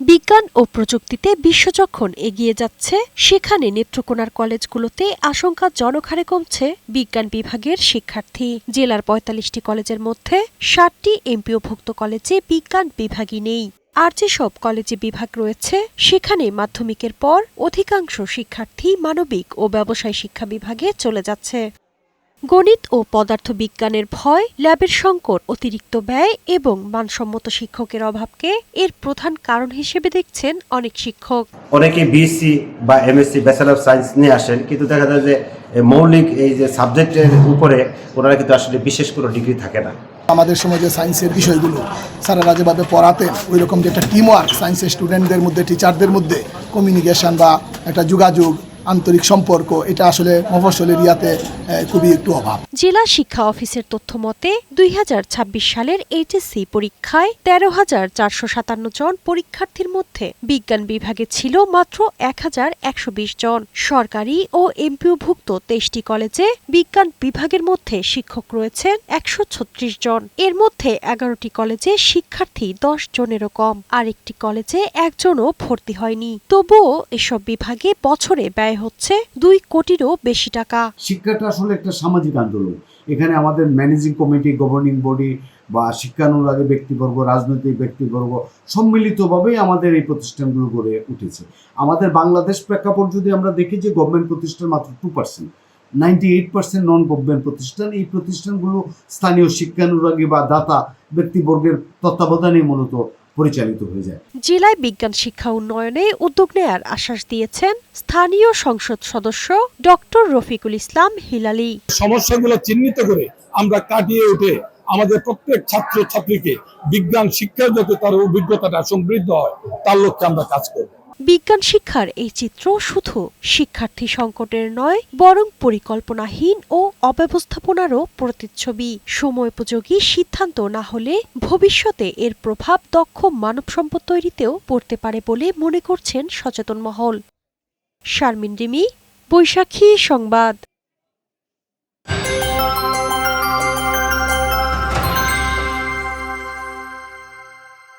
বিজ্ঞান ও প্রযুক্তিতে বিশ্ব যখন এগিয়ে যাচ্ছে, সেখানে নেত্রকোনার কলেজগুলোতে আশঙ্কাজনক হারে কমছে বিজ্ঞান বিভাগের শিক্ষার্থী। জেলার ৪৫টি কলেজের মধ্যে ৭টি এমপিওভুক্ত কলেজে বিজ্ঞান বিভাগই নেই। আর যেসব কলেজে বিভাগ রয়েছে, সেখানে মাধ্যমিকের পর অধিকাংশ শিক্ষার্থী মানবিক ও ব্যবসায় শিক্ষা বিভাগে চলে যাচ্ছে। গণিত ও পদার্থবিজ্ঞানের ভয়, ল্যাবের সংকট, অতিরিক্ত ব্যয় এবং মানসম্মত শিক্ষকের অভাবকে এর প্রধান কারণ হিসেবে দেখছেন অনেক শিক্ষক। অনেকে বিএসসি বা এমএসসি ব্যাচেলর অফ সায়েন্স নিয়ে আসেন, কিন্তু দেখা যায় যে মৌলিক এই যে সাবজেক্টের উপরে ওনারা কিন্তু আসলে বিশেষ কোনো ডিগ্রি থাকে না। আমাদের সময় যে সায়েন্সের বিষয়গুলো স্যারেরা যেভাবে পড়াতেন, ওই রকম যে একটা টিম ওয়ার্ক সায়েন্সের স্টুডেন্টদের মধ্যে, টিচারদের মধ্যে কমিউনিকেশন বা একটা যোগাযোগ, আন্তরিক সম্পর্ক, এটা আসলে মফস্বল এরিয়াতে খুবই একটু অভাব। জেলা শিক্ষা অফিসের তথ্য মতে ২০২৬ সালের এইচএসসি পরীক্ষায় ১৩,৪৫৭ জন পরীক্ষার্থীর মধ্যে বিজ্ঞান বিভাগে ছিল মাত্র ১,১২০ জন। সরকারি ও এমপিওভুক্ত ২৩টি কলেজে বিজ্ঞান বিভাগের মধ্যে শিক্ষক রয়েছেন ১৩৬ জন। এর মধ্যে ১১টি কলেজে শিক্ষার্থী ১০ জনেরও কম, আরেকটি কলেজে একজনও ভর্তি হয়নি। তবুও এসব বিভাগে বছরে ব্যয় হচ্ছে ২ কোটিরও বেশি টাকা। শিক্ষাটা আসলে একটা সামাজিক আন্দোলন। এখানে আমাদের ম্যানেজিং কমিটি, গভর্নিং বডি বা শিক্ষানুরাগী ব্যক্তিবর্গ, রাজনৈতিক ব্যক্তিবর্গ সম্মিলিতভাবেই আমাদের এই প্রতিষ্ঠানগুলো গড়ে উঠেছে। আমাদের বাংলাদেশ প্রেক্ষাপট যদি আমরা দেখি, যে গভর্নমেন্ট প্রতিষ্ঠান মাত্র 2%, 98% নন গভর্নমেন্ট প্রতিষ্ঠান। এই প্রতিষ্ঠানগুলো স্থানীয় শিক্ষানুরাগী বা দাতা ব্যক্তিবর্গের তত্ত্বাবধানে মূলত পরিচালিত হয়ে যায়। জেলায় বিজ্ঞান শিক্ষা উন্নয়নে উদ্যোগ নেয়ার আশ্বাস দিয়েছেন স্থানীয় সংসদ সদস্য ডক্টর রফিকুল ইসলাম হিলালি। সমস্যাগুলো চিহ্নিত করে আমরা কাটিয়ে উঠে আমাদের প্রত্যেক ছাত্র ছাত্রীকে বিজ্ঞান শিক্ষার যাতে তার অভিজ্ঞতাটা সমৃদ্ধ হয়, তার লক্ষ্যে আমরা কাজ করব। বিজ্ঞান শিক্ষার এই চিত্র শুধু শিক্ষার্থী সংকটের নয়, বরং পরিকল্পনাহীন ও অব্যবস্থাপনারও প্রতিচ্ছবি। সময়োপযোগী সিদ্ধান্ত না হলে ভবিষ্যতে এর প্রভাব দক্ষ মানব সম্পদ তৈরিতেও পড়তে পারে বলে মনে করছেন সচেতন মহল। শারমিন রিমি, বৈশাখী সংবাদ।